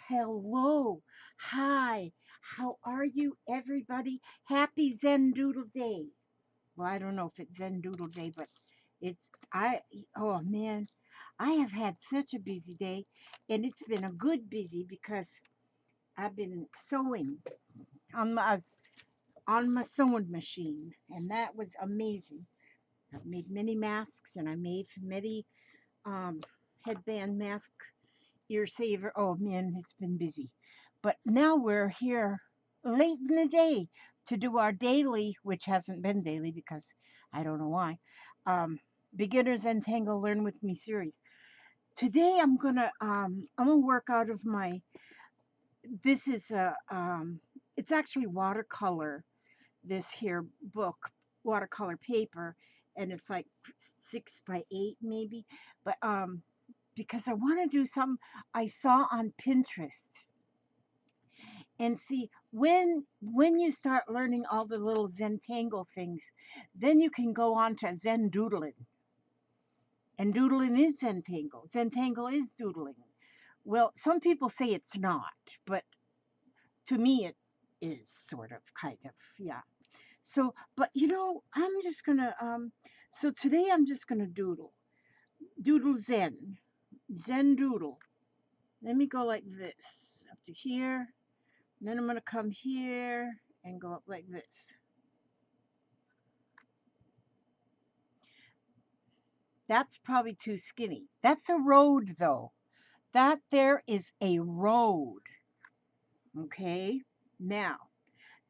Hello. Hi. How are you, everybody? Happy Zendoodle Day. Well, I don't know if it's Zendoodle Day, but it's, I, oh man, I have had such a busy day, and it's been a good busy because I've been sewing on my sewing machine, and that was amazing. I've made many masks, and I made many um, headband mask ear saver. Oh man, it's been busy. But now we're here late in the day to do our daily, which hasn't been daily because I don't know why. Um, Beginners Entangle Learn with Me series. Today I'm gonna work out of my. This is a it's actually watercolor. This here book, watercolor paper, and it's like 6 by 8 maybe. But because I want to do something I saw on Pinterest. And see, when you start learning all the little Zentangle things, then you can go on to Zendoodling. And doodling is Zentangle. Zentangle is doodling. Well, some people say it's not, but to me it is sort of, kind of, yeah. So, but I'm just gonna so today I'm just gonna doodle. Doodle Zen. Zen doodle. Let me go like this. Up to here. And then I'm gonna come here and go up like this. That's probably too skinny. That's a road, though. That there is a road. Okay. Now,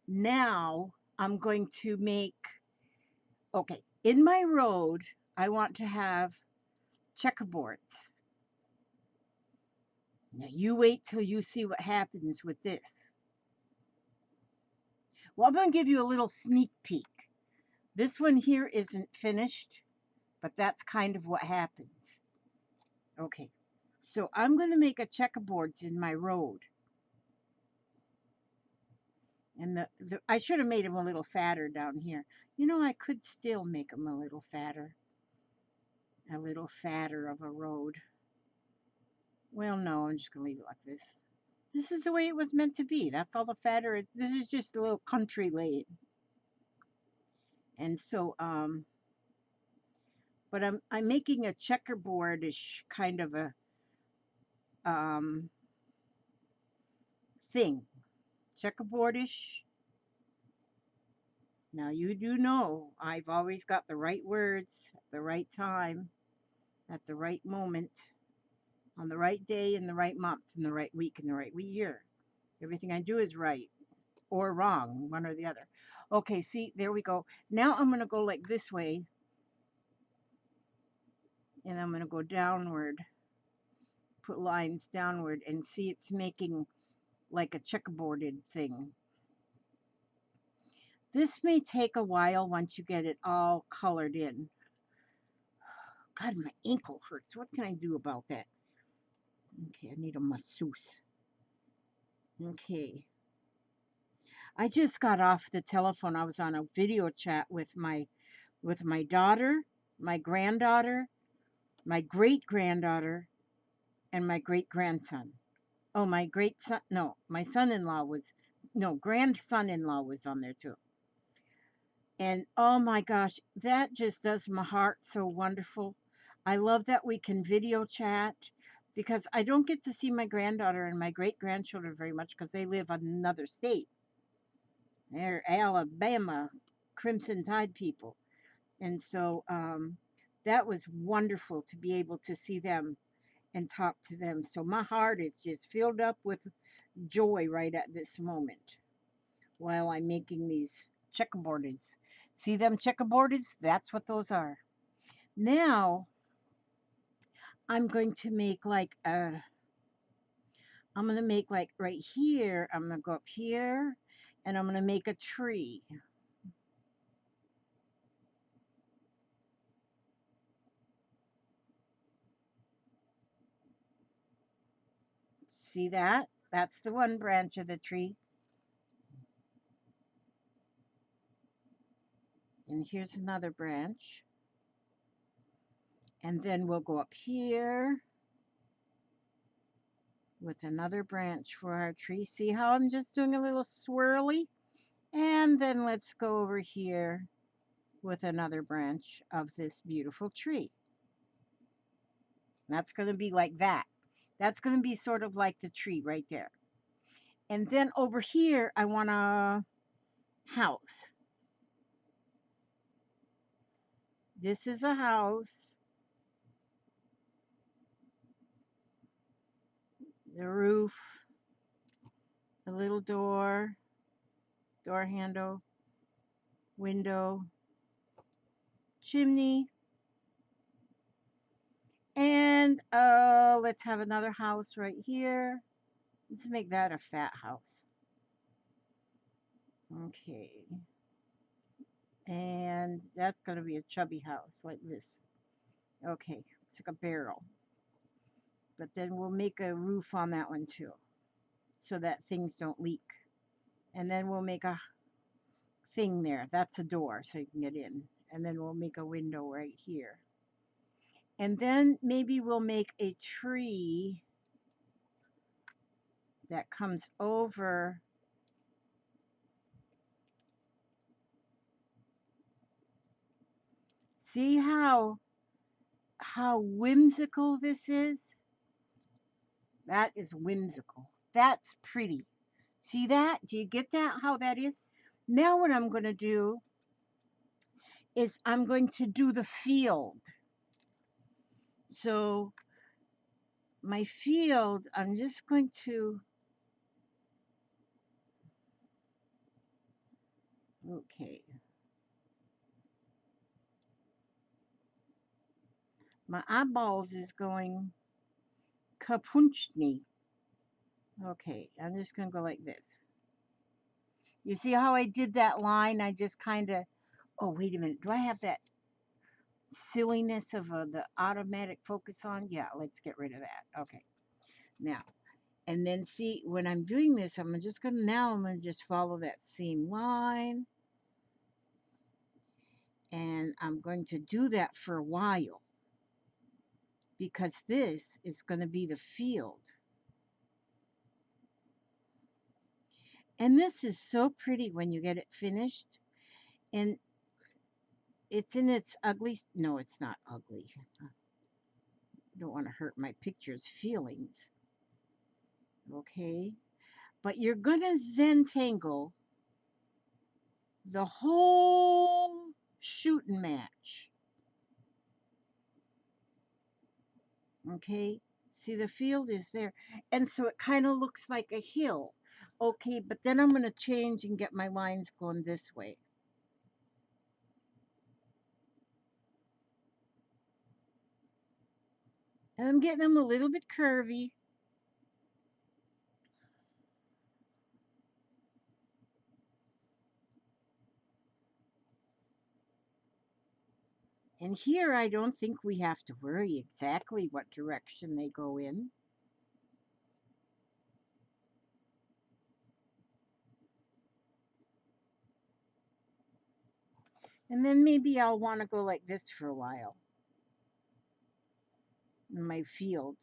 now I'm going to make, okay, in my road, I want to have checkerboards. Now, you wait till you see what happens with this. Well, I'm going to give you a little sneak peek. This one here isn't finished, but that's kind of what happens. Okay. So I'm going to make a checkerboards in my road. And I should have made them a little fatter down here. I could still make them a little fatter of a road. Well, no, I'm just going to leave it like this. This is the way it was meant to be. That's all the fatter. This is just a little country lane. And so, but I'm making a checkerboardish kind of a um, thing. Checkerboardish. Now you do know I've always got the right words at the right time, at the right moment, on the right day, in the right month, in the right week, in the right year. Everything I do is right or wrong, one or the other. Okay, see, there we go. Now I'm going to go like this way, and I'm going to go downward, put lines downward, and see it's making like a checkerboarded thing. This may take a while once you get it all colored in. God, my ankle hurts. What can I do about that? Okay, I need a masseuse. Okay. I just got off the telephone. I was on a video chat with my daughter, my granddaughter, my great granddaughter, and my great grandson. Oh, my great son, no, my son-in-law was, no, grandson-in-law was on there too. And oh my gosh, that just does my heart so wonderful. I love that we can video chat because I don't get to see my granddaughter and my great grandchildren very much because they live in another state. They're Alabama Crimson Tide people. And so that was wonderful to be able to see them and talk to them. So my heart is just filled up with joy right at this moment while I'm making these checkerboards. See them checkerboards? That's what those are. Now I'm going to make like I'm going to make like right here, I'm going to go up here and I'm going to make a tree. See that? That's the one branch of the tree. And here's another branch. And then we'll go up here. with another branch for our tree. See how I'm just doing a little swirly? And then let's go over here with another branch of this beautiful tree. That's going to be like that. That's going to be sort of like the tree right there. And then over here, I want a house. This is a house. The roof, a little door, door handle, window, chimney, and let's have another house right here. Let's make that a fat house. Okay. And that's going to be a chubby house like this. Okay, it's like a barrel. But then we'll make a roof on that one too, so that things don't leak. And then we'll make a thing there. That's a door so you can get in. And then we'll make a window right here. And then maybe we'll make a tree that comes over. See how whimsical this is? That is whimsical. That's pretty. See that? Do you get that? How that is? Now what I'm going to do is I'm going to do the field. So my field, I'm just going to, okay. My eyeballs is going kapunchni. Okay, I'm just going to go like this. You see how I did that line? I just kind of, oh, wait a minute. Do I have that silliness of the automatic focus on? Yeah, let's get rid of that. Okay. Now, and then see, when I'm doing this, I'm just going to, now I'm going to just follow that same line. And I'm going to do that for a while, because this is going to be the field. And this is so pretty when you get it finished. And it's in its ugly, no, it's not ugly. I don't want to hurt my picture's feelings. Okay. But you're going to zentangle the whole shooting match. Okay. See, the field is there. And so it kind of looks like a hill. Okay, but then I'm going to change and get my lines going this way. And I'm getting them a little bit curvy. And here I don't think we have to worry exactly what direction they go in. And then maybe I'll want to go like this for a while in my fields.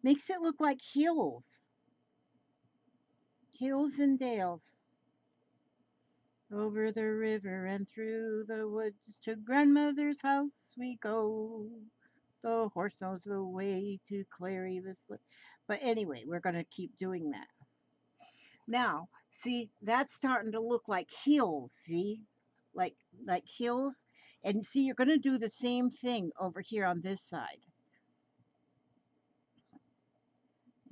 Makes it look like hills. Hills and dales. Over the river and through the woods to grandmother's house we go. The horse knows the way to Clary the slip. But anyway, we're going to keep doing that. Now, see, that's starting to look like hills, see? Like hills. And see, you're going to do the same thing over here on this side.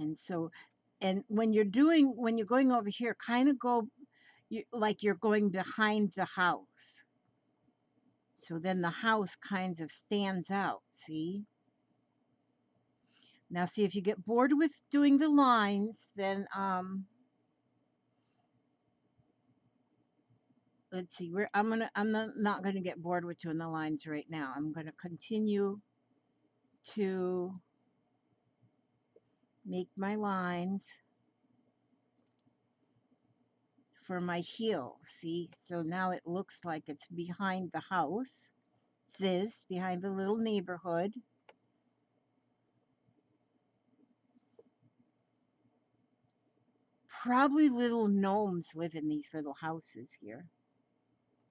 And so, and when you're going over here, kind of go like you're going behind the house. So then the house kind of stands out, see? Now see, if you get bored with doing the lines, then let's see, I'm not gonna get bored with doing the lines right now. I'm gonna continue to make my lines for my heel. See, so now it looks like it's behind the house. Behind the little neighborhood. Probably little gnomes live in these little houses here.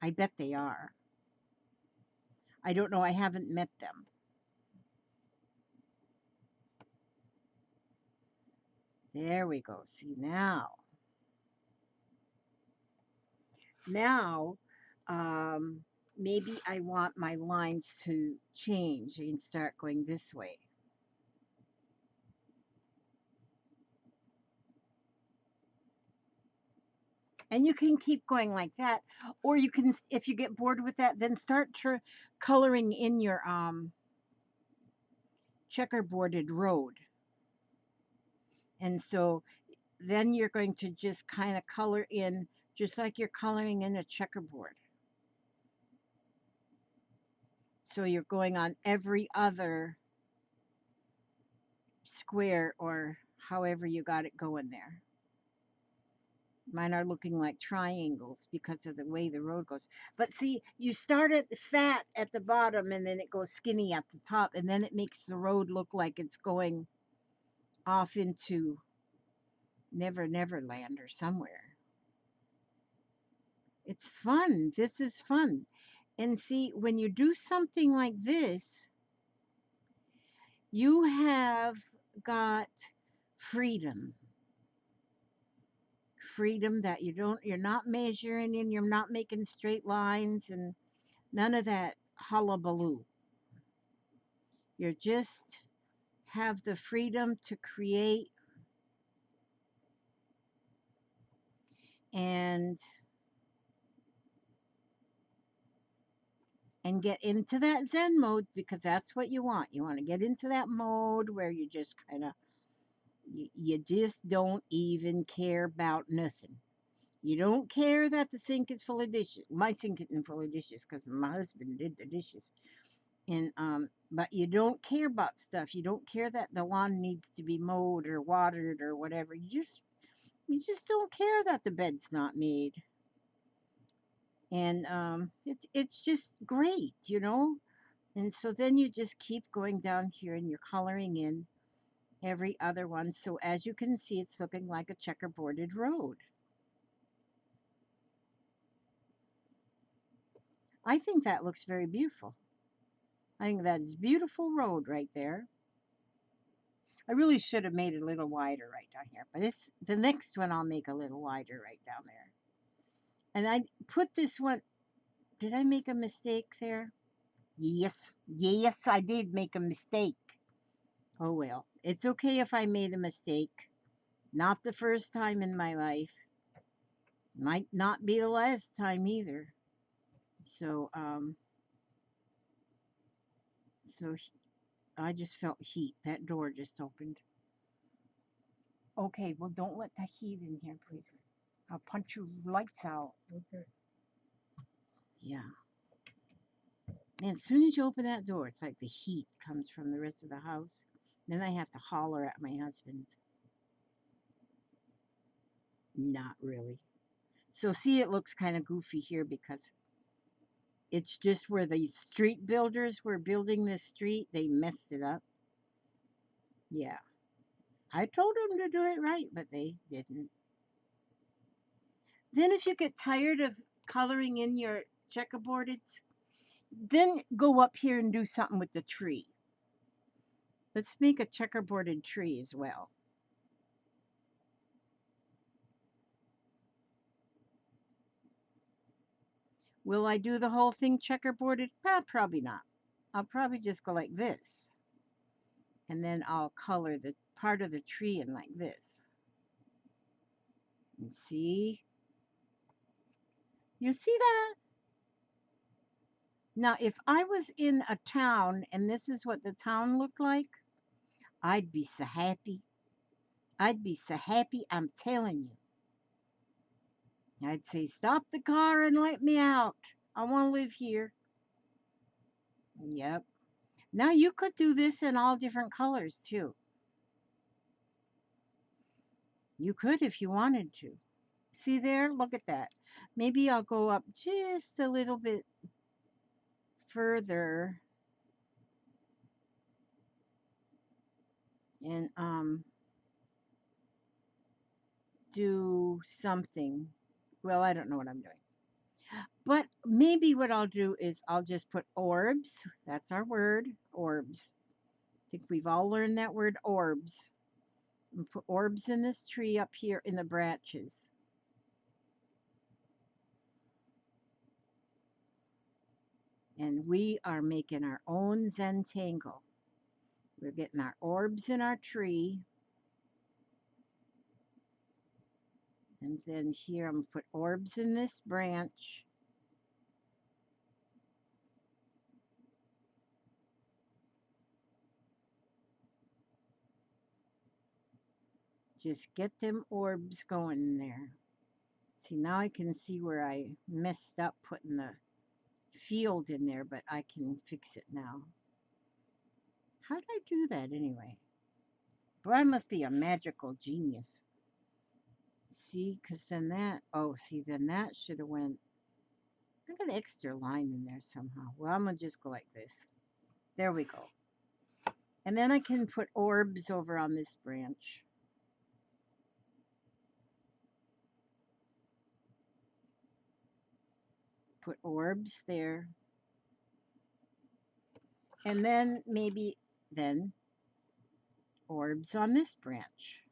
I bet they are. I don't know. I haven't met them. There we go. See now. Now, um, maybe I want my lines to change and start going this way. And you can keep going like that, or you can, if you get bored with that, then start coloring in your checkerboarded road. And so then you're going to just kind of color in just like you're coloring in a checkerboard. So you're going on every other square or however you got it going there. Mine are looking like triangles because of the way the road goes. But see, you start at the fat at the bottom and then it goes skinny at the top, and then it makes the road look like it's going off into Never Never Land or somewhere. It's fun. This is fun. And see, when you do something like this, you have got freedom. Freedom that you're not measuring and you're not making straight lines and none of that hullabaloo. You just have the freedom to create and get into that Zen mode, because that's what you want. You want to get into that mode where you just kind of you just don't even care about nothing. You don't care that the sink is full of dishes. My sink isn't full of dishes because my husband did the dishes. And but you don't care about stuff. You don't care that the lawn needs to be mowed or watered or whatever. You just don't care that the bed's not made. And it's just great, you know. And so then you just keep going down here and you're coloring in every other one. So as you can see, it's looking like a checkerboarded road. I think that looks very beautiful. I think that's beautiful road right there. I really should have made it a little wider right down here, but the next one I'll make a little wider right down there. And I put this one, did I make a mistake there? Yes, yes, I did make a mistake. Oh well, it's okay if I made a mistake. Not the first time in my life. Might not be the last time either. So, so I just felt heat. That door just opened. Okay, well, don't let the heat in here, please. I'll punch your lights out. Okay. Yeah. And as soon as you open that door, it's like the heat comes from the rest of the house. Then I have to holler at my husband. Not really. So see, it looks kind of goofy here because it's just where the street builders were building this street, they messed it up. Yeah. I told them to do it right, but they didn't. Then if you get tired of coloring in your checkerboard, then go up here and do something with the tree. Let's make a checkerboarded tree as well. Will I do the whole thing checkerboarded? Probably not. I'll probably just go like this. And then I'll color the part of the tree in like this. And see? You see that? Now, if I was in a town and this is what the town looked like, I'd be so happy. I'd be so happy, I'm telling you. I'd say, stop the car and let me out. I want to live here. Yep. Now you could do this in all different colors too. You could if you wanted to. See there? Look at that. Maybe I'll go up just a little bit further and do something. Well, I don't know what I'm doing. But maybe what I'll do is I'll just put orbs. That's our word, orbs. I think we've all learned that word, orbs. And put orbs in this tree up here in the branches. And we are making our own zentangle. We're getting our orbs in our tree. And then here I'm going to put orbs in this branch. Just get them orbs going in there. See, now I can see where I messed up putting the field in there, but I can fix it now. How did I do that anyway? Well, I must be a magical genius. See, because then that, oh, see, then that should have went, I got an extra line in there somehow. Well, I'm going to just go like this. There we go. And then I can put orbs over on this branch. Put orbs there. And then maybe then orbs on this branch.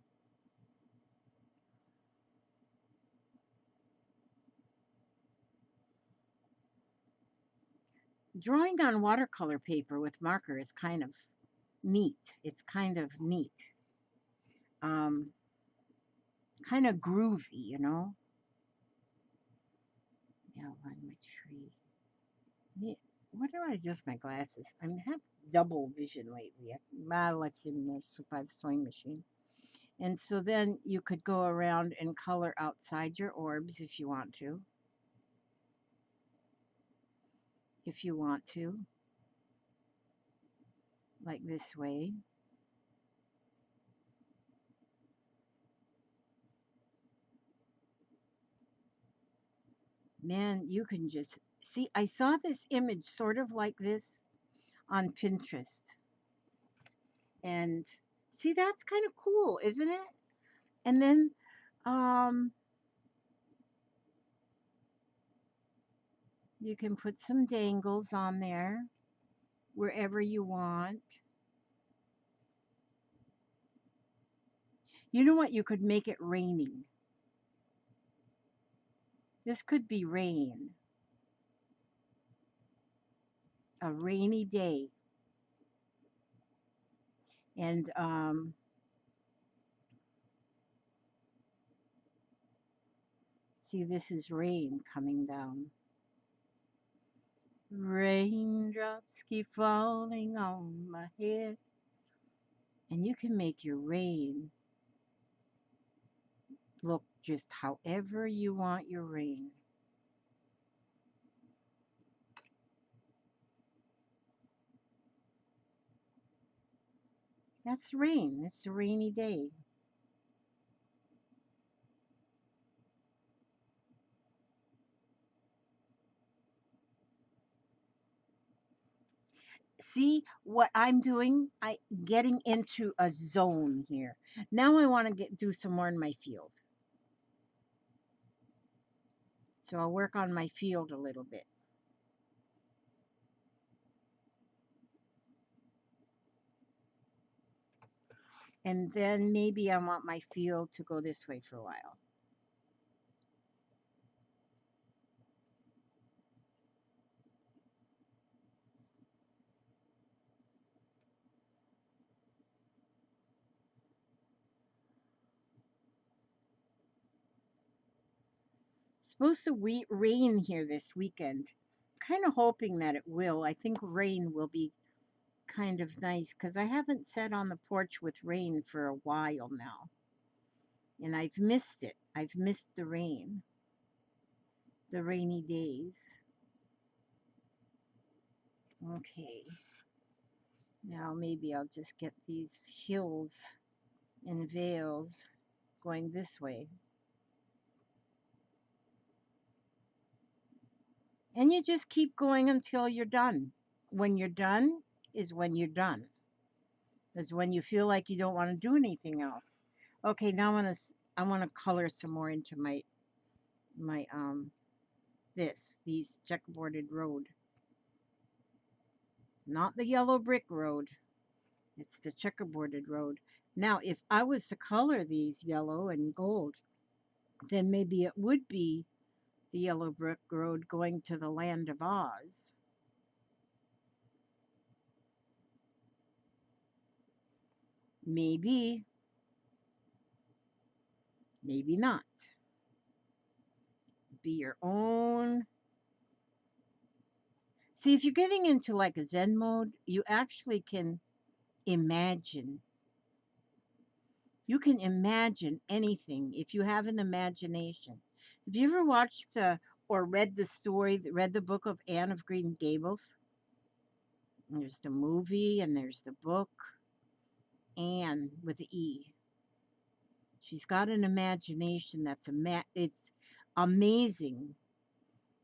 Drawing on watercolor paper with marker is kind of neat. It's kind of neat. Kind of groovy, you know? Yeah, on my tree. Yeah, what do I do with my glasses? I have double vision lately. I left them there by the sewing machine. And so then you could go around and color outside your orbs if you want to. If you want to. Like this way. Man, you can just see. I saw this image sort of like this on Pinterest. And see, that's kind of cool, isn't it? And then um, you can put some dangles on there wherever you want. You know what? You could make it raining. This could be rain. A rainy day. And see, this is rain coming down. Raindrops keep falling on my head. And you can make your rain look just however you want your rain. That's rain. It's a rainy day. See what I'm doing? I getting into a zone here. Now I want to do some more in my field. So I'll work on my field a little bit. And then maybe I want my field to go this way for a while. Supposed to rain here this weekend. Kind of hoping that it will. I think rain will be kind of nice because I haven't sat on the porch with rain for a while now. And I've missed it. I've missed the rain, the rainy days. Okay. Now maybe I'll just get these hills and vales going this way. And you just keep going until you're done. When you're done is when you're done. Is when you feel like you don't want to do anything else. Okay, now I'm going to I want to color some more into my these checkerboarded road. Not the yellow brick road. It's the checkerboarded road. Now, if I was to color these yellow and gold, then maybe it would be the yellow brick road going to the land of Oz. Maybe, maybe not. Be your own. See, if you're getting into like a Zen mode, you actually can imagine. You can imagine anything if you have an imagination. Have you ever watched or read the story, read the book of Anne of Green Gables? There's the movie and there's the book. Anne with the E. She's got an imagination that's it's amazing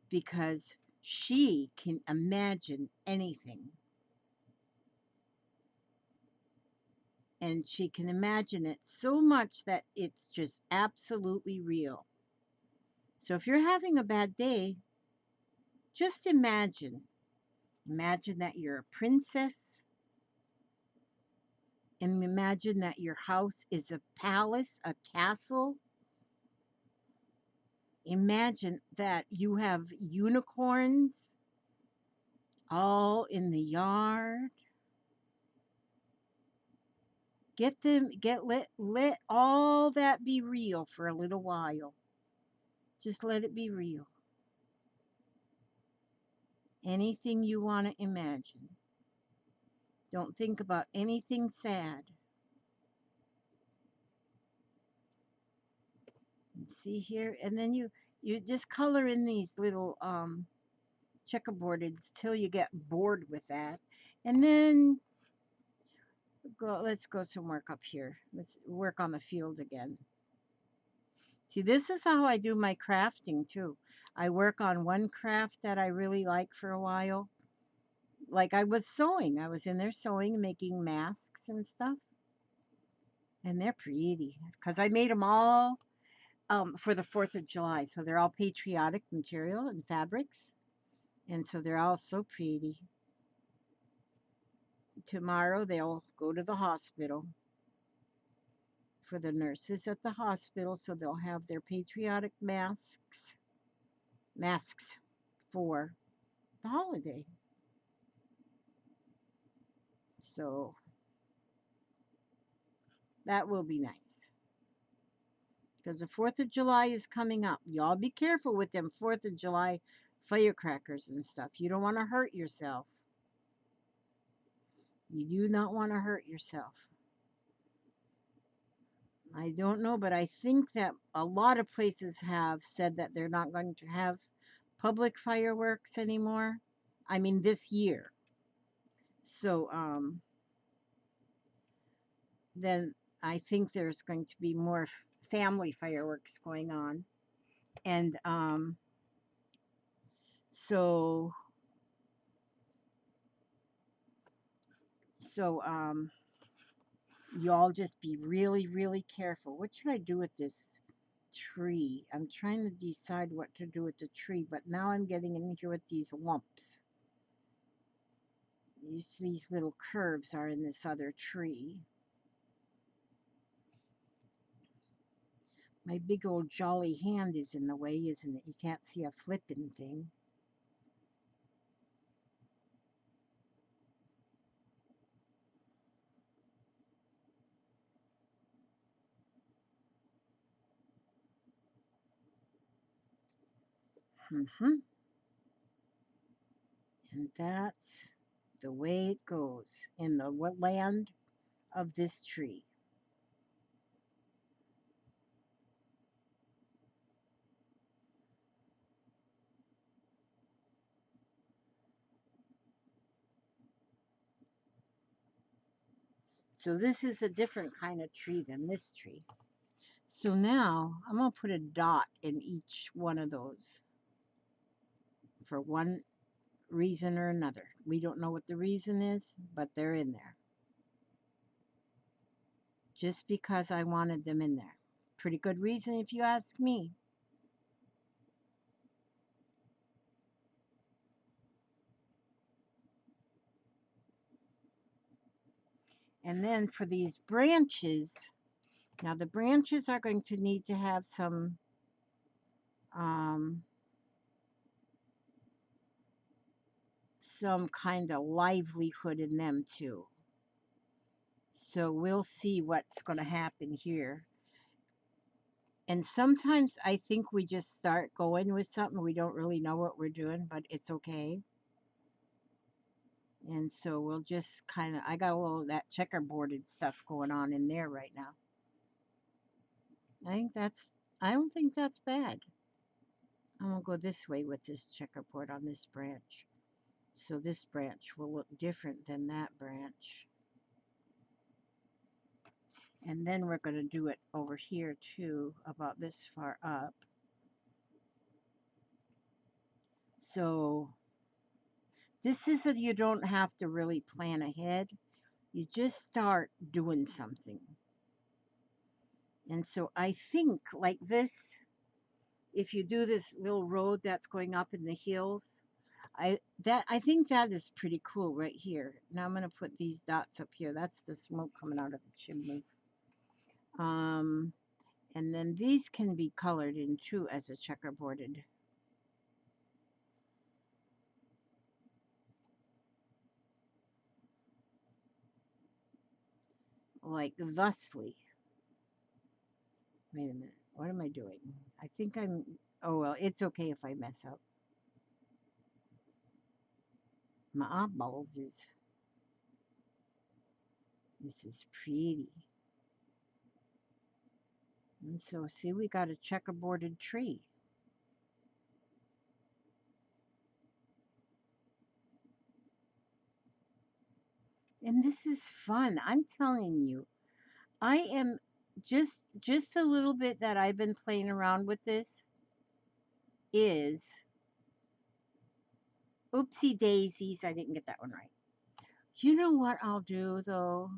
because she can imagine anything and she can imagine it so much that it's just absolutely real. So if you're having a bad day, just imagine. Imagine that you're a princess and imagine that your house is a palace, a castle. Imagine that you have unicorns all in the yard. Get them, let all that be real for a little while. Just let it be real. Anything you want to imagine. Don't think about anything sad. And see here, and then you just color in these little checkerboardeds till you get bored with that, and then let's go some work up here. Let's work on the field again. See, this is how I do my crafting too. I work on one craft that I really like for a while. Like I was sewing. I was in there sewing, making masks and stuff. And they're pretty because I made them all for the 4th of July. So they're all patriotic material and fabrics. And so they're all so pretty. Tomorrow they'll go to the hospital for the nurses at the hospital. So they'll have their patriotic masks for the holiday. So that will be nice. Because the 4th of July is coming up. Y'all be careful with them 4th of July firecrackers and stuff. You don't want to hurt yourself. You do not want to hurt yourself. I don't know, but I think that a lot of places have said that they're not going to have public fireworks anymore. I mean, this year. So, then I think there's going to be more family fireworks going on. And so so y'all just be really, really careful. What should I do with this tree? I'm trying to decide what to do with the tree, but now I'm getting in here with these lumps. These little curves are in this other tree. My big old jolly hand is in the way, isn't it? You can't see a flippin' thing. Mm-hmm. And that's the way it goes in the land of this tree. So this is a different kind of tree than this tree. So now I'm going to put a dot in each one of those for one reason or another. We don't know what the reason is, but they're in there. Just because I wanted them in there. Pretty good reason if you ask me. And then for these branches, now the branches are going to need to have um, some kind of livelihood in them too. So we'll see what's going to happen here. And sometimes I think we just start going with something. We don't really know what we're doing, but it's okay. And so we'll just kind of, I got a little of that checkerboarded stuff going on in there right now. I think that's, I don't think that's bad. I'm going to go this way with this checkerboard on this branch. So this branch will look different than that branch. And then we're going to do it over here too, about this far up. So this is you don't have to really plan ahead. You just start doing something. And so I think like this, if you do this little road that's going up in the hills, I think that is pretty cool right here. Now I'm going to put these dots up here. That's the smoke coming out of the chimney. Um, and then these can be colored in too as a checkerboarded. Like thusly. Wait a minute. What am I doing? I think I'm, oh well, it's okay if I mess up. My eyeballs is, this is pretty. And so see, we got a checkerboarded tree. And this is fun. I'm telling you. I am just a little bit that I've been playing around with this is oopsie daisies. I didn't get that one right. You know what I'll do though?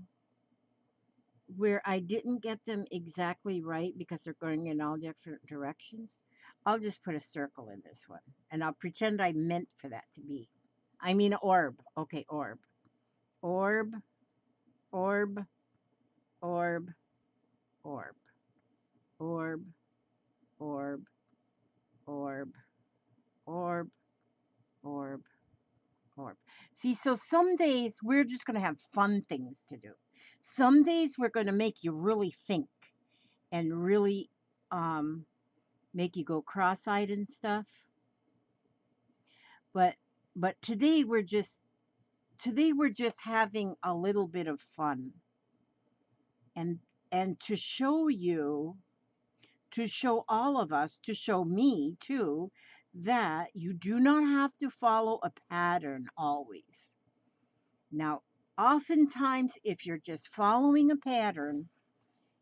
Where I didn't get them exactly right because they're going in all different directions, I'll just put a circle in this one and I'll pretend I meant for that to be. I mean orb. Okay, orb. Orb, orb, orb, orb, orb, orb, orb, orb, orb, orb. See, so some days we're just going to have fun things to do. Some days we're going to make you really think and really make you go cross-eyed and stuff. But today we're just having a little bit of fun. And to show you, to show all of us, to show me too, that you do not have to follow a pattern always. Now, oftentimes, if you're just following a pattern,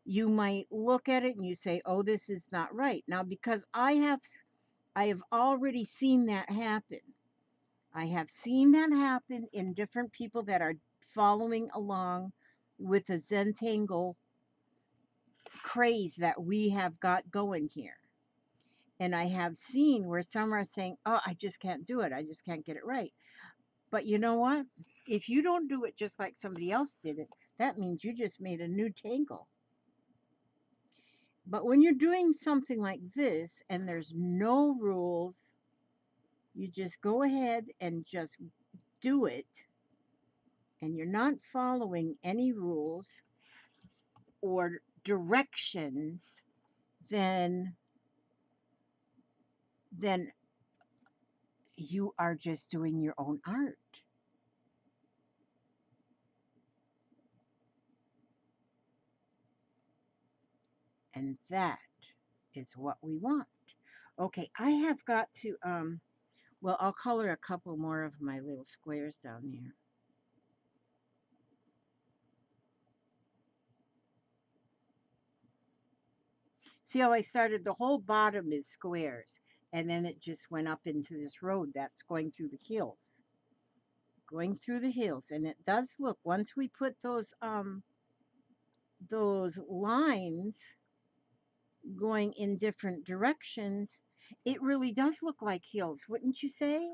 you might look at it and you say, "Oh, this is not right." Now, because I have already seen that happen. I have seen that happen in different people that are following along with the Zentangle craze that we have got going here. And I have seen where some are saying, "Oh, I just can't do it. I just can't get it right." But you know what? If you don't do it just like somebody else did it, that means you just made a new tangle. But when you're doing something like this and there's no rules, you just go ahead and just do it, and you're not following any rules or directions, then then you are just doing your own art. And that is what we want. Okay, I have got to well, I'll color a couple more of my little squares down here. See how I started? The whole bottom is squares, and then it just went up into this road that's going through the hills. Going through the hills, and it does look, once we put those lines, going in different directions, it really does look like hills, wouldn't you say?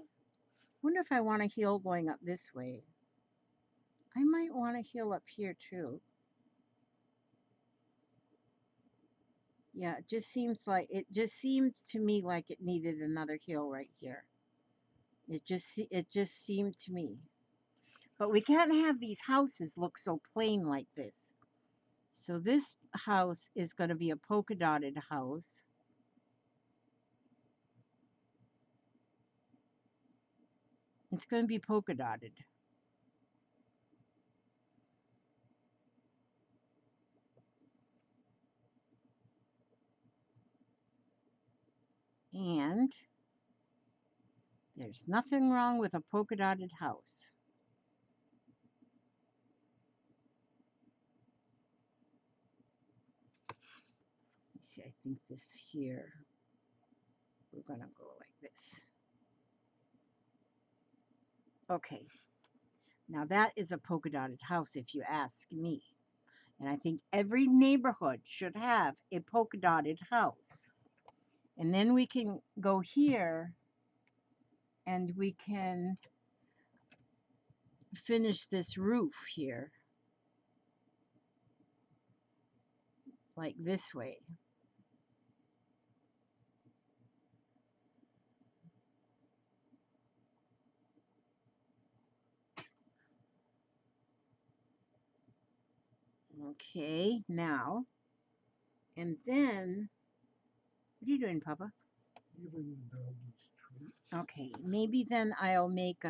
Wonder if I want a hill going up this way. I might want a hill up here too. Yeah, it just seemed to me like it needed another hill right here. It just seemed to me. But we can't have these houses look so plain like this. So this house is going to be a polka dotted house. It's going to be polka dotted. And there's nothing wrong with a polka dotted house. Let's see, I think this here, we're going to go like this. Okay, now that is a polka dotted house if you ask me. And I think every neighborhood should have a polka dotted house. And then we can go here and we can finish this roof here like this way. Okay, now, and then, what are you doing, Papa? Okay, maybe then I'll make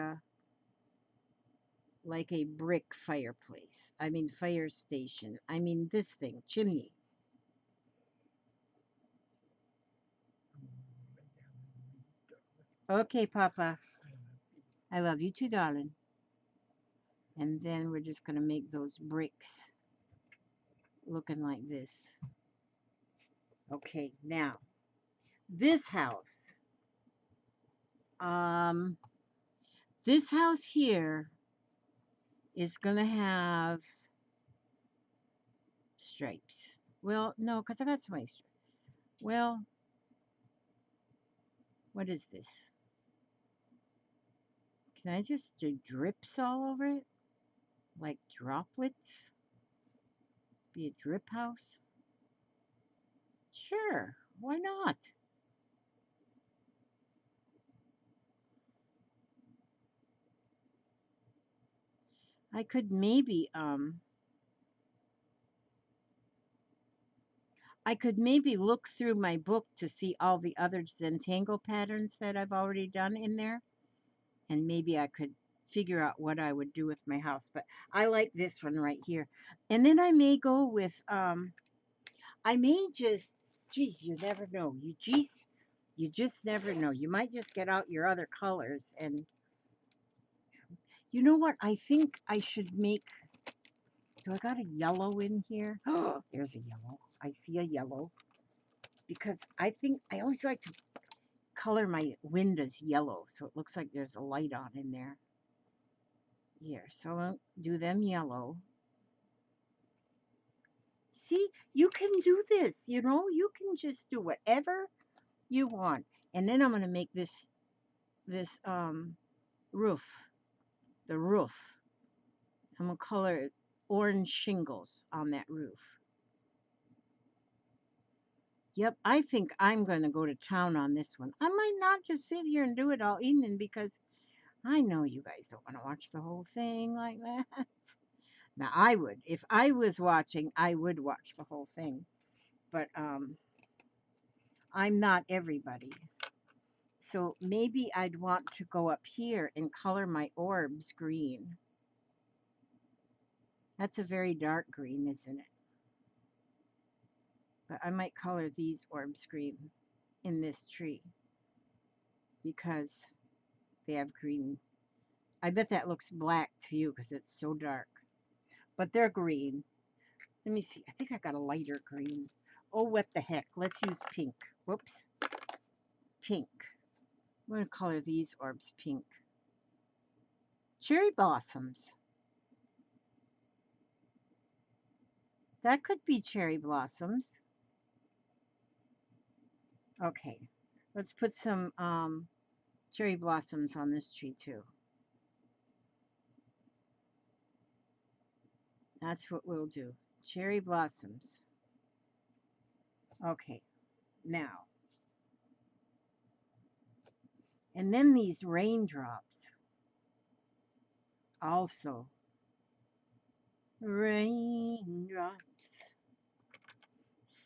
like a brick fireplace. I mean, fire station. I mean, this thing, chimney. Okay, Papa. I love you too, darling. And then we're just going to make those bricks looking like this. Okay, now, this house. Um, this house here is going to have stripes. Well, no, because I got so many stripes. Well, what is this? Can I just do drips all over it? Like droplets? Be a drip house? Sure, why not? I could maybe look through my book to see all the other Zentangle patterns that I've already done in there, and maybe I could figure out what I would do with my house. But I like this one right here. And then I may go with I may just, geez, you never know. You just never know. You might just get out your other colors. And you know what? I think I should make, do I got a yellow in here? Oh, there's a yellow. I see a yellow. Because I think I always like to color my windows yellow so it looks like there's a light on in there. Here, so I'll do them yellow. See, you can do this, you know, you can just do whatever you want. And then I'm going to make this roof, the roof. I'm going to color orange shingles on that roof. Yep, I think I'm going to go to town on this one. I might not just sit here and do it all evening because I know you guys don't want to watch the whole thing like that. Now, I would. If I was watching, I would watch the whole thing. But I'm not everybody. So maybe I'd want to go up here and color my orbs green. That's a very dark green, isn't it? But I might color these orbs green in this tree because they have green. I bet that looks black to you because it's so dark. But they're green. Let me see. I think I got a lighter green. Oh, what the heck. Let's use pink. Whoops. Pink. I'm going to color these orbs pink. Cherry blossoms. That could be cherry blossoms. Okay, let's put some cherry blossoms on this tree too. That's what we'll do. Cherry blossoms. Okay, now. And then these raindrops also. Raindrops.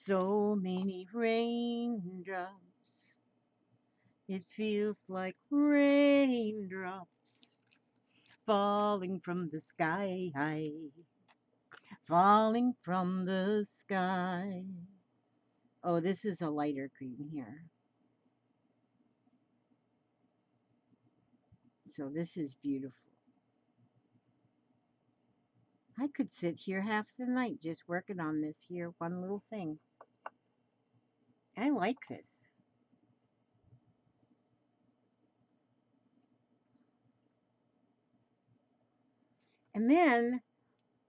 So many raindrops. It feels like raindrops falling from the sky. Falling from the sky. Oh, this is a lighter green here. So this is beautiful. I could sit here half the night just working on this here one little thing. I like this. And then,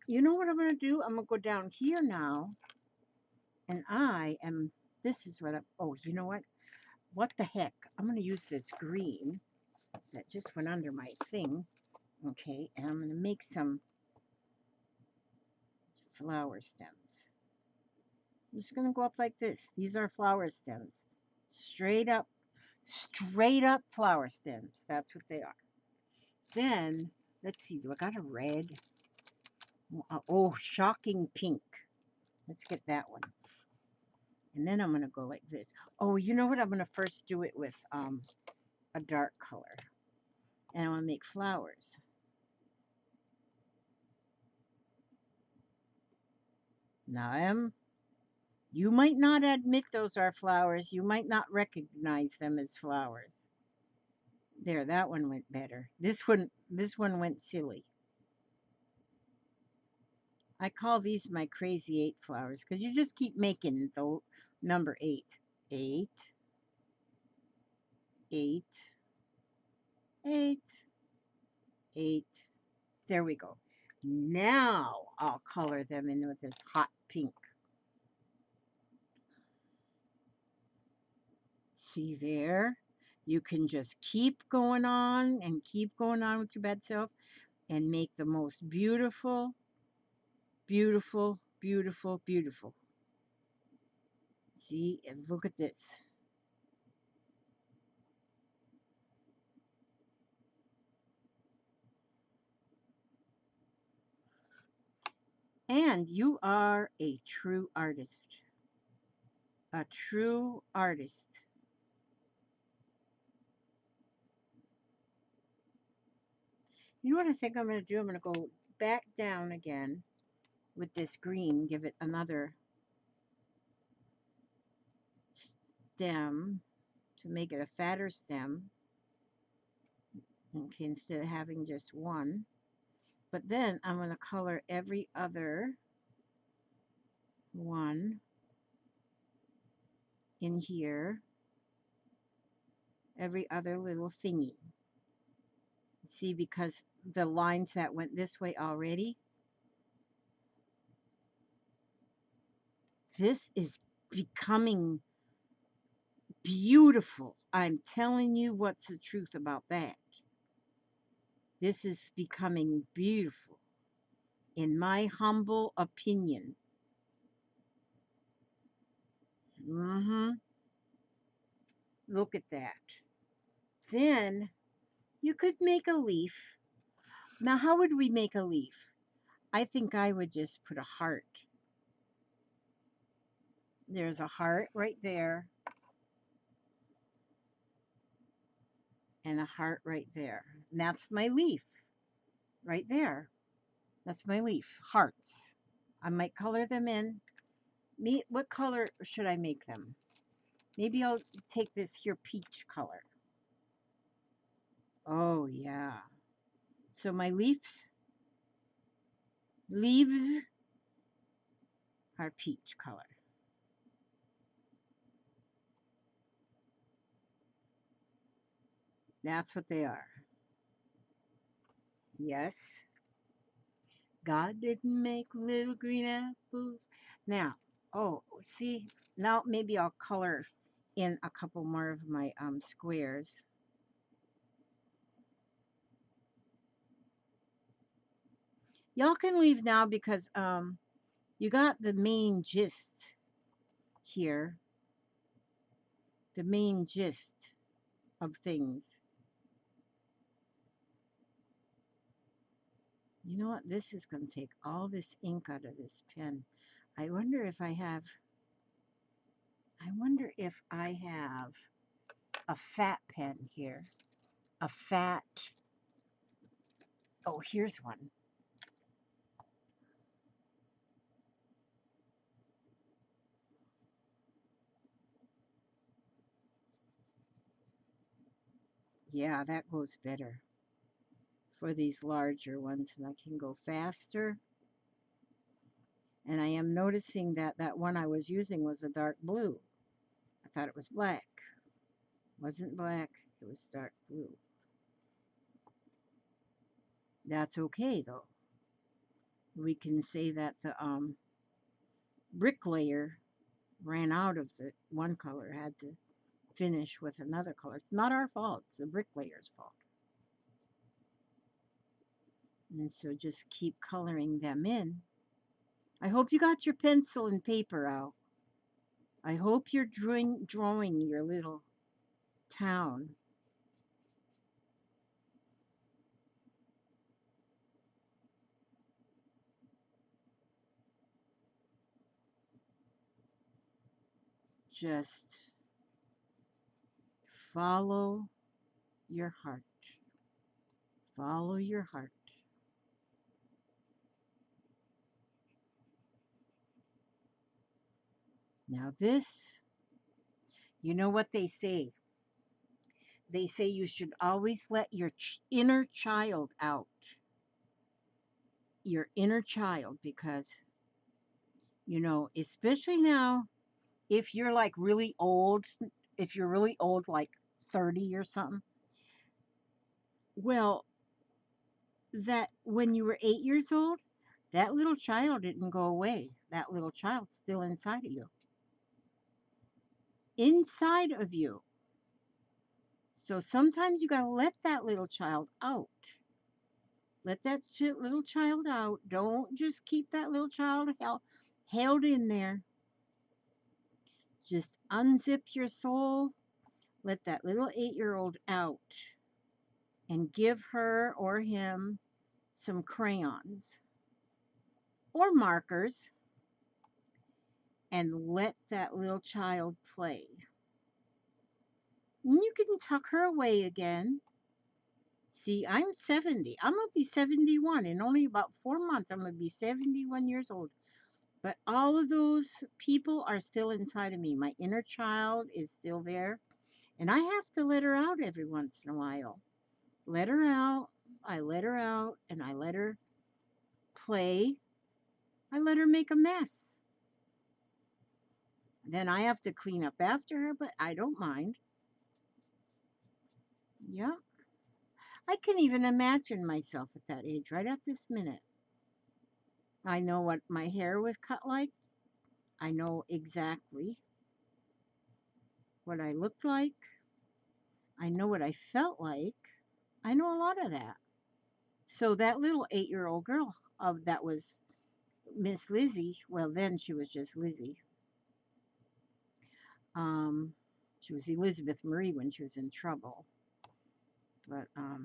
you know what I'm going to do? I'm going to go down here now. And this is what oh, you know what? What the heck? I'm going to use this green that just went under my thing. Okay. And I'm going to make some flower stems. I'm just going to go up like this. These are flower stems. Straight up flower stems. That's what they are. Then, let's see. Do I got a red? Oh, shocking pink. Let's get that one. And then I'm going to go like this. Oh, you know what? I'm going to first do it with a dark color. And I'm going to make flowers. Now, you might not admit those are flowers. You might not recognize them as flowers. There, that one went better. This one went silly. I call these my crazy 8 flowers because you just keep making the number 8. 8, 8, 8, 8. There we go. Now I'll color them in with this hot pink. See there? You can just keep going on and keep going on with your bed self and make the most beautiful, beautiful, beautiful, beautiful. See, and look at this. And you are a true artist. A true artist. You know what I think I'm going to do? I'm going to go back down again with this green, give it another stem to make it a fatter stem. Okay, instead of having just one. But then I'm going to color every other one in here, every other little thingy. See, because the lines that went this way already, this is becoming beautiful. I'm telling you what's the truth about that. This is becoming beautiful, in my humble opinion. Look at that. Then you could make a leaf. Now, how would we make a leaf? I think I would just put a heart. There's a heart right there. And a heart right there. And that's my leaf. Right there. That's my leaf. Hearts. I might color them in. What color should I make them? Maybe I'll take this here peach color. Oh, yeah. So my leaves are peach color. That's what they are. Yes. God didn't make little green apples. Now, oh, see, now maybe I'll color in a couple more of my squares. Y'all can leave now because you got the main gist here, the main gist of things. You know what? This is going to take all this ink out of this pen. I wonder if I have, I wonder if I have a fat pen here. A fat, oh, here's one. Yeah, that goes better for these larger ones, and I can go faster. And I am noticing that that one I was using was a dark blue. I thought it was black. Wasn't black, it was dark blue. That's okay though. We can say that the bricklayer ran out of the one color, had to finish with another color. It's not our fault, it's the bricklayer's fault. And so just keep coloring them in. I hope you got your pencil and paper out. I hope you're drawing your little town. Just follow your heart. Follow your heart. Now this, you know what they say? They say you should always let your inner child out. Your inner child, because, you know, especially now, if you're like really old, if you're really old, like 30 or something, well, that when you were 8 years old, that little child didn't go away. That little child's still inside of you. Inside of you. So sometimes you got to let that little child out. Let that little child out. Don't just keep that little child held in there. Just unzip your soul. Let that little 8-year-old out and give her or him some crayons or markers and let that little child play. And you can tuck her away again. See, I'm 70. I'm going to be 71. In only about 4 months, I'm going to be 71 years old. But all of those people are still inside of me. My inner child is still there. And I have to let her out every once in a while. Let her out. I let her out and I let her play. I let her make a mess. Then I have to clean up after her, but I don't mind. Yeah. I can even imagine myself at that age right at this minute. I know what my hair was cut like. I know exactly what I looked like. I know what I felt like. I know a lot of that. So that little 8-year-old girl that was Miss Lizzie, well then she was just Lizzie. Um, she was Elizabeth Marie when she was in trouble. But I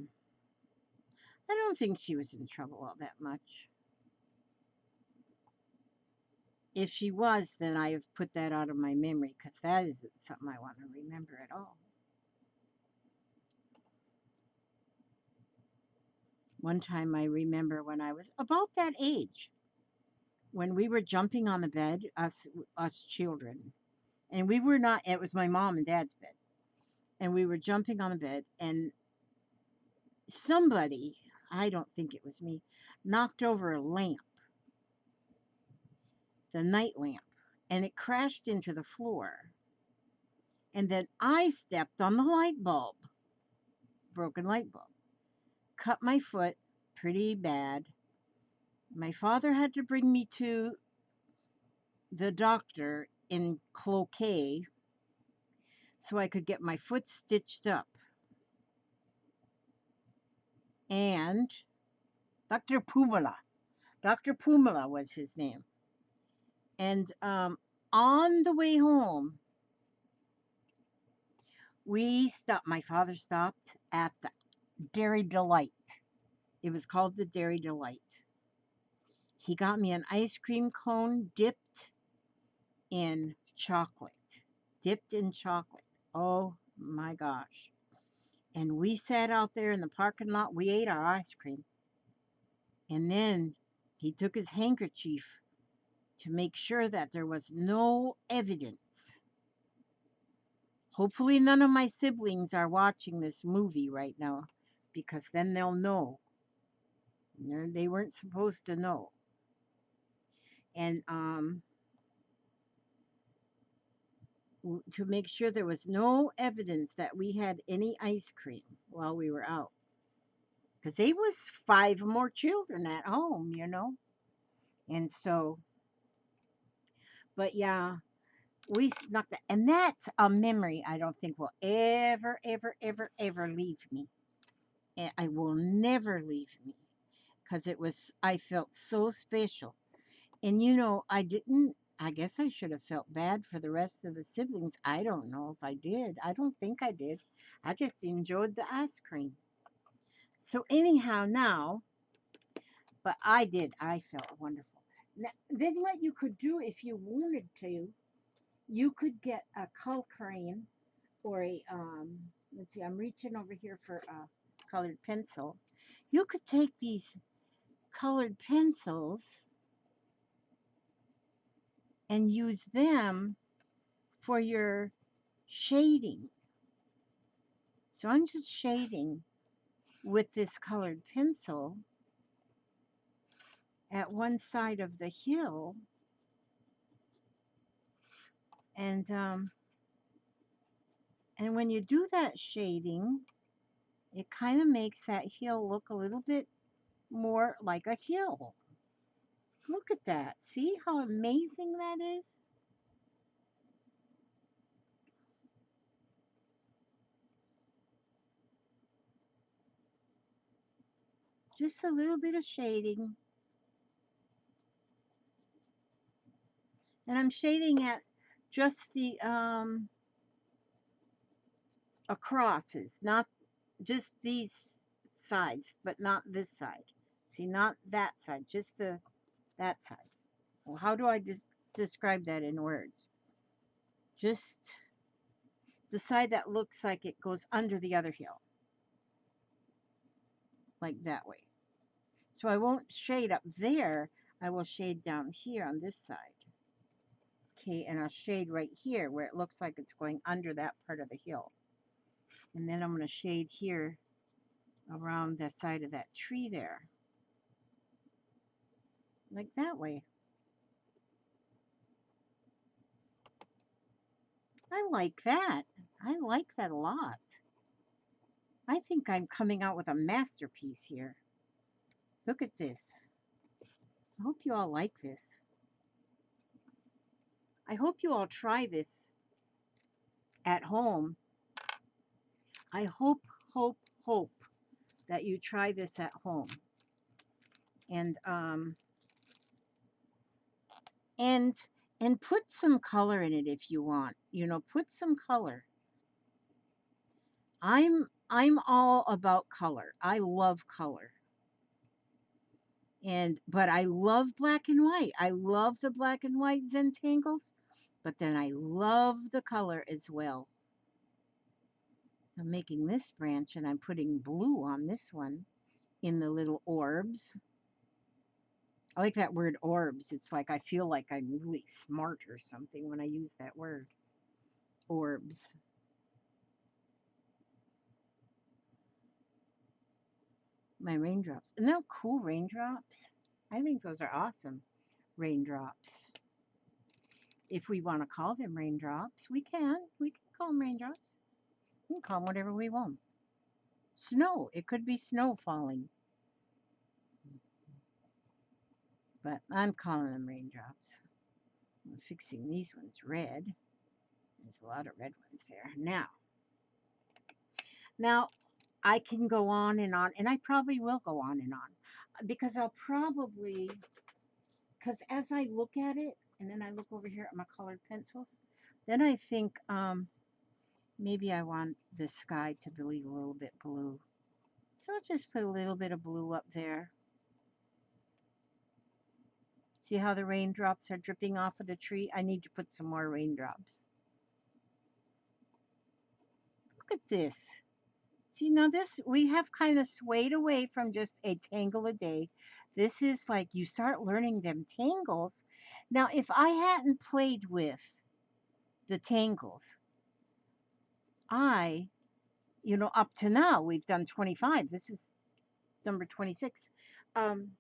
don't think she was in trouble all that much. If she was, then I have put that out of my memory because that isn't something I want to remember at all. One time I remember when I was about that age, when we were jumping on the bed, us children, and we were not. It was my mom and dad's bed, and we were jumping on the bed, and somebody, I don't think it was me, knocked over a lamp, the night lamp, and it crashed into the floor. And then I stepped on the light bulb, broken light bulb, cut my foot pretty bad. My father had to bring me to the doctor in Cloquet so I could get my foot stitched up. And Dr. Pumala. Dr. Pumala was his name. And on the way home, my father stopped at the Dairy Delight. It was called the Dairy Delight. He got me an ice cream cone dipped in chocolate. Dipped in chocolate. Oh my gosh. And we sat out there in the parking lot. We ate our ice cream. And then he took his handkerchief to make sure that there was no evidence. Hopefully, none of my siblings are watching this movie right now, because then they'll know. They weren't supposed to know. And to make sure there was no evidence that we had any ice cream while we were out. Because there was 5 more children at home, you know. And so, but yeah, we snuck that. And that's a memory I don't think will ever, ever, ever, ever leave me. And I will never leave me. Because I felt so special. And you know, I guess I should have felt bad for the rest of the siblings. I don't know if I did. I don't think I did. I just enjoyed the ice cream. So anyhow, now, but I did. I felt wonderful. Now, then what you could do if you wanted to, you could get a coloring or let's see, I'm reaching over here for a colored pencil. You could take these colored pencils and use them for your shading. So I'm just shading with this colored pencil at one side of the hill, and when you do that shading, it kind of makes that hill look a little bit more like a hill. Look at that. See how amazing that is? Just a little bit of shading. And I'm shading at just the acrosses, not just these sides, but not this side. See, not that side, just that side. Well, how do I describe that in words? Just the side that looks like it goes under the other hill, like that way. So I won't shade up there. I will shade down here on this side. Okay, and I'll shade right here where it looks like it's going under that part of the hill. And then I'm going to shade here around the side of that tree there. Like that way. I like that. I like that a lot. I think I'm coming out with a masterpiece here. Look at this. I hope you all like this. I hope you all try this at home. I hope that you try this at home. And and and put some color in it if you want. You know, put some color. I'm all about color. I love color. But I love black and white. I love the black and white Zentangles, but then I love the color as well. I'm making this branch and I'm putting blue on this one in the little orbs. I like that word orbs. It's like I feel like I'm really smart or something when I use that word. Orbs. My raindrops. Isn't that cool, raindrops? I think those are awesome. Raindrops. If we want to call them raindrops, we can. We can call them raindrops. We can call them whatever we want. Snow. It could be snow falling. But I'm calling them raindrops. I'm fixing these ones red. There's a lot of red ones there. Now I can go on, and I probably will go on and on because I'll probably, because as I look at it, and then I look over here at my colored pencils, then I think maybe I want the sky to be a little bit blue. So I'll just put a little bit of blue up there. See how the raindrops are dripping off of the tree? I need to put some more raindrops. Look at this. See, now this, we have kind of swayed away from just a tangle a day. This is like you start learning them tangles. Now, if I hadn't played with the tangles, I, up to now, we've done 25. This is number 26. Um,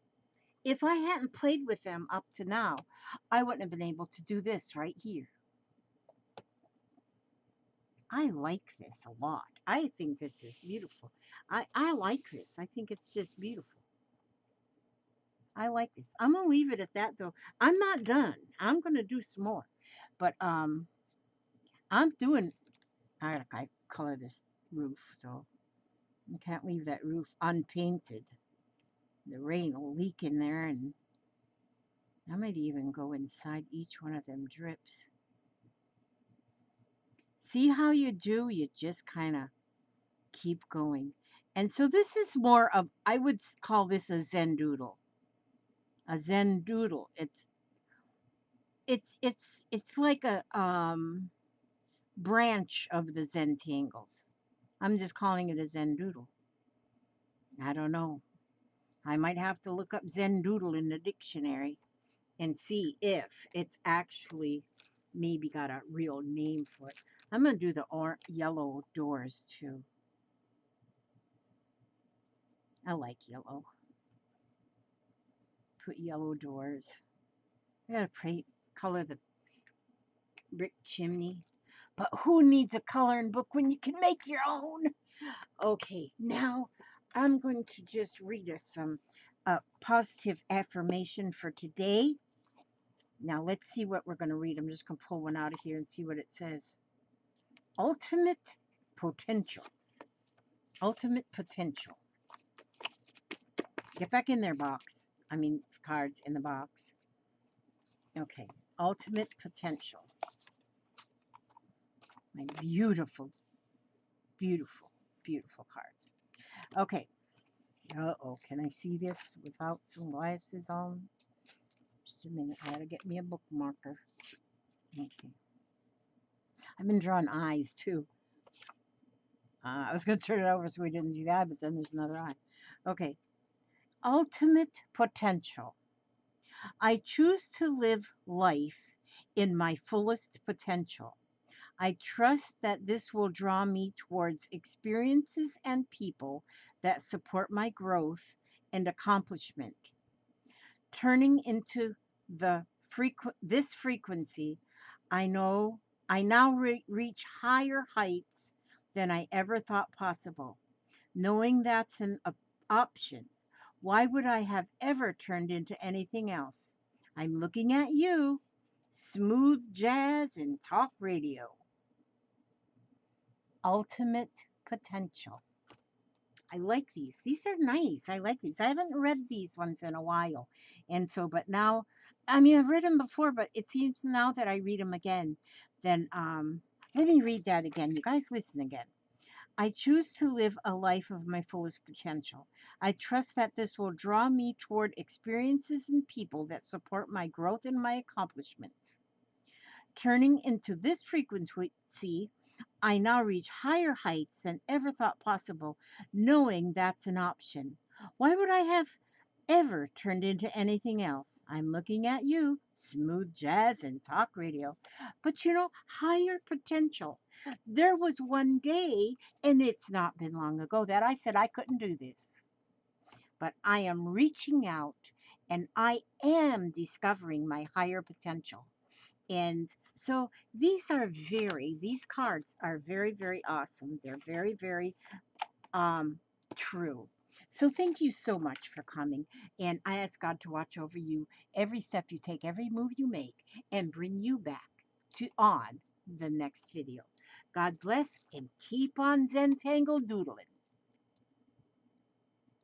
if I hadn't played with them up to now, I wouldn't have been able to do this right here. I like this a lot. I think this is beautiful. I like this. I think it's just beautiful. I like this. I'm gonna leave it at that though. I'm not done. I'm gonna do some more. But I'm doing I color this roof though. I can't leave that roof unpainted. The rain will leak in there, and I might even go inside each one of them drips. See how you do? You just kind of keep going. And so this is more of, I would call this a Zen doodle. A Zen doodle. It's like a branch of the Zentangles. I'm just calling it a Zen doodle. I don't know. I might have to look up Zen doodle in the dictionary and see if it's actually maybe got a real name for it. I'm going to do the yellow doors too. I like yellow. Put yellow doors. I got to color the brick chimney. But who needs a coloring book when you can make your own? Okay, now I'm going to just read us some positive affirmation for today. Now let's see what we're going to read. I'm just going to pull one out of here and see what it says. Ultimate potential. Ultimate potential. Get back in there, box. I mean, cards in the box. Okay, ultimate potential. My beautiful, beautiful, beautiful cards. Okay. Uh-oh, can I see this without some glasses on? Just a minute, I gotta get me a bookmarker. Okay. I've been drawing eyes too. I was gonna turn it over so we didn't see that, but then there's another eye. Okay. Ultimate potential. I choose to live life in my fullest potential. I trust that this will draw me towards experiences and people that support my growth and accomplishment. Turning into this frequency, I know I now reach higher heights than I ever thought possible. Knowing that's an option, why would I have ever turned into anything else? I'm looking at you, smooth jazz and talk radio. Ultimate potential. I like these. These are nice. I like these. I haven't read these ones in a while. And so, but now, I mean, I've read them before, but it seems now that I read them again, then let me read that again. You guys listen again. I choose to live a life of my fullest potential. I trust that this will draw me toward experiences and people that support my growth and my accomplishments. Turning into this frequency, I now reach higher heights than ever thought possible, knowing that's an option. Why would I have ever turned into anything else? I'm looking at you, smooth jazz and talk radio. But higher potential. There was one day, and it's not been long ago, that I said I couldn't do this. But I am reaching out and I am discovering my higher potential. And so these cards are very, very awesome. They're very, very true. So thank you so much for coming. And I ask God to watch over you every step you take, every move you make, and bring you back to on the next video. God bless and keep on Zentangle doodling.